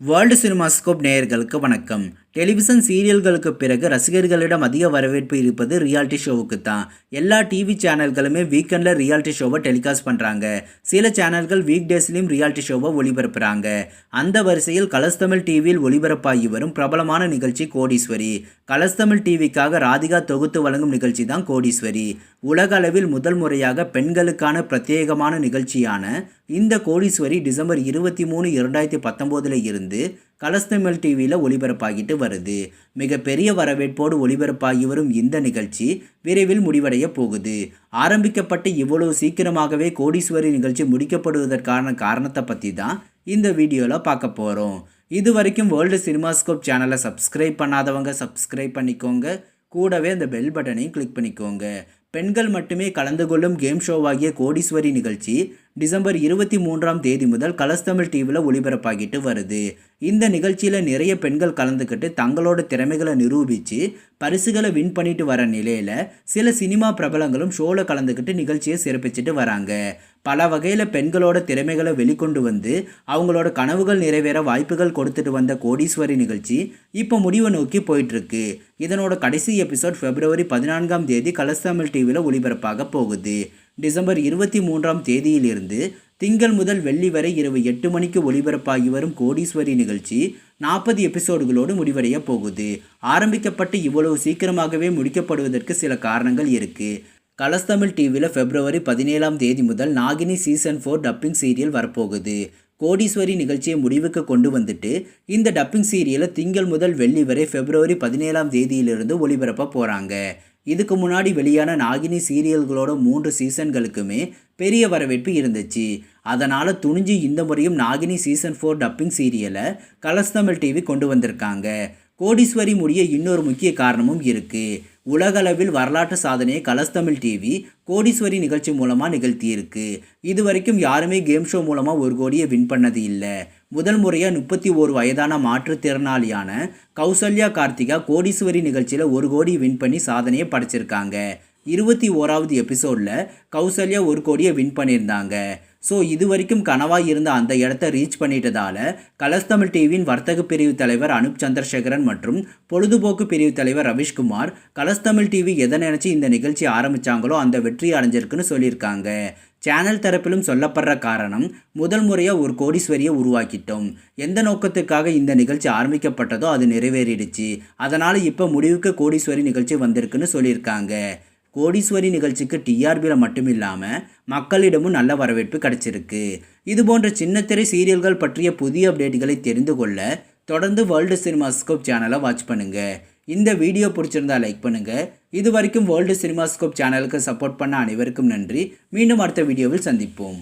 World cinemascope நேயர்களுக்கு வணக்கம். Television சீரியல்களுக்கு பிறகு ரசிகர்களிடம் அதிக வரவேற்பு இருப்பது ரியாலிட்டி ஷோவுக்கு தான். எல்லா டிவி சேனல்களுமே வீக்கெண்டில் ரியாலிட்டி ஷோவை டெலிகாஸ்ட் பண்ணுறாங்க. சில சேனல்கள் வீக் டேஸ்லையும் ரியாலிட்டி ஷோவை ஒளிபரப்புகிறாங்க. அந்த வரிசையில் கலர்ஸ் தமிழ் டிவியில் ஒளிபரப்பாகி வரும் பிரபலமான நிகழ்ச்சி கோடீஸ்வரி. கலர்ஸ் தமிழ் டிவிக்காக ராதிகா தொகுத்து வழங்கும் நிகழ்ச்சி தான் கோடீஸ்வரி. உலக அளவில் முதல் முறையாக பெண்களுக்கான பிரத்யேகமான நிகழ்ச்சியான இந்த கோடீஸ்வரி டிசம்பர் 23, 2019 இருந்து கலர்ஸ் தமிழ் டிவியில் ஒளிபரப்பாகிட்டு வருது. மிகப்பெரிய வரவேற்போடு ஒளிபரப்பாகி வரும் இந்த நிகழ்ச்சி விரைவில் முடிவடைய போகுது. ஆரம்பிக்கப்பட்டு இவ்வளவு சீக்கிரமாகவே கோடீஸ்வரி நிகழ்ச்சி முடிக்கப்படுவதற்கான காரணத்தை பற்றி தான் இந்த வீடியோவில் பார்க்க போகிறோம். இது வரைக்கும் வேர்ல்டு சினிமாஸ்கோப் சேனலை சப்ஸ்கிரைப் பண்ணாதவங்க சப்ஸ்கிரைப் பண்ணிக்கோங்க. கூடவே அந்த பெல் பட்டனையும் கிளிக் பண்ணிக்கோங்க. பெண்கள் மட்டுமே கலந்து கொள்ளும் கேம் ஷோவாகிய கோடீஸ்வரி நிகழ்ச்சி டிசம்பர் 23 முதல் கலர்ஸ் தமிழ் டிவியில் ஒளிபரப்பாகிட்டு வருது. இந்த நிகழ்ச்சியில் நிறைய பெண்கள் கலந்துக்கிட்டு தங்களோட திறமைகளை நிரூபித்து பரிசுகளை வின் பண்ணிட்டு வர நிலையில் சில சினிமா பிரபலங்களும் ஷோவில் கலந்துக்கிட்டு நிகழ்ச்சியை சிறப்பிச்சுட்டு வராங்க. பல வகையில் பெண்களோட திறமைகளை வெளிக்கொண்டு வந்து அவங்களோட கனவுகள் நிறைவேற வாய்ப்புகள் கொடுத்துட்டு வந்த கோடீஸ்வரி நிகழ்ச்சி இப்போ முடிவை நோக்கி போயிட்டுருக்கு. இதனோட கடைசி எபிசோட் February 14 கலர்ஸ் தமிழ் டிவியில் ஒளிபரப்பாக போகுது. டிசம்பர் 23 திங்கள் முதல் வெள்ளி வரை இரவு 8 மணிக்கு ஒளிபரப்பாகி வரும் கோடீஸ்வரி நிகழ்ச்சி 40 எபிசோடுகளோடு முடிவடைய போகுது. ஆரம்பிக்கப்பட்டு இவ்வளவு சீக்கிரமாகவே முடிக்கப்படுவதற்கு சில காரணங்கள் இருக்குது. கலர்ஸ் தமிழ் டிவியில் February 17 முதல் நாகினி சீசன் 4 டப்பிங் சீரியல் வரப்போகுது. கோடீஸ்வரி நிகழ்ச்சியை முடிவுக்கு கொண்டு வந்துட்டு இந்த டப்பிங் சீரியலை திங்கள் முதல் வெள்ளி வரை February 17 ஒளிபரப்ப போகிறாங்க. இதுக்கு முன்னாடி வெளியான நாகினி சீரியல்களோட 3 சீசன்களுக்குமே பெரிய வரவேற்பு இருந்துச்சு. அதனால் துணிஞ்சு இந்த முறையும் நாகினி சீசன் 4 டப்பிங் சீரியலை கலர்ஸ் தமிழ் டிவி கொண்டு வந்திருக்காங்க. கோடீஸ்வரி முடிய இன்னொரு முக்கிய காரணமும் இருக்குது. உலகளவில் வரலாற்று சாதனையை கலர்ஸ் தமிழ் டிவி கோடீஸ்வரி நிகழ்ச்சி மூலமாக நிகழ்த்தியிருக்கு. இது வரைக்கும் யாருமே கேம் ஷோ மூலமாக 1 கோடியை வின் பண்ணது இல்லை. முதல் முறையாக 31 வயதான மாற்றுத்திறனாளியான கௌசல்யா கார்த்திகா கோடீஸ்வரி நிகழ்ச்சியில் 1 கோடி வின் பண்ணி சாதனையை படைச்சிருக்காங்க. 21வது எபிசோடில் கௌசல்யா 1 கோடியை வின் பண்ணியிருந்தாங்க. ஸோ இது வரைக்கும் கனவாக இருந்த அந்த இடத்த ரீச் பண்ணிட்டதால கலர்ஸ் தமிழ் டிவியின் வர்த்தக பிரிவு தலைவர் அனுப் சந்திரசேகரன் மற்றும் பொழுதுபோக்கு பிரிவு தலைவர் ரவிஷ்குமார் கலர்ஸ் தமிழ் டிவி எதை நினச்சி இந்த நிகழ்ச்சி ஆரம்பித்தாங்களோ அந்த வெற்றி அடைஞ்சிருக்குன்னு சொல்லியிருக்காங்க. சேனல் தரப்பிலும் சொல்லப்படுற காரணம் முதல் முறையாக 1 கோடீஸ்வரியை உருவாக்கிட்டோம். எந்த நோக்கத்துக்காக இந்த நிகழ்ச்சி ஆரம்பிக்கப்பட்டதோ அது நிறைவேறிடுச்சு. அதனால் இப்போ முடிவுக்கு கோடீஸ்வரி நிகழ்ச்சி வந்திருக்குன்னு சொல்லியிருக்காங்க. கோடீஸ்வரி நிகழ்ச்சிக்கு டிஆர்பியில் மட்டும் இல்லாமல் மக்களிடமும் நல்ல வரவேற்பு கிடைச்சிருக்கு. இது போன்ற சின்னத்திரை சீரியல்கள் பற்றிய புதிய அப்டேட்டுகளை தெரிந்து கொள்ள தொடர்ந்து வேர்ல்டு சினிமாஸ்கோப் சேனலை வாட்ச் பண்ணுங்கள். இந்த வீடியோ பிடிச்சிருந்தா லைக் பண்ணுங்கள். இது வரைக்கும் வேர்ல்டு சினிமாஸ்கோப் சேனலுக்கு சப்போர்ட் பண்ண அனைவருக்கும் நன்றி. மீண்டும் அடுத்த வீடியோவில் சந்திப்போம்.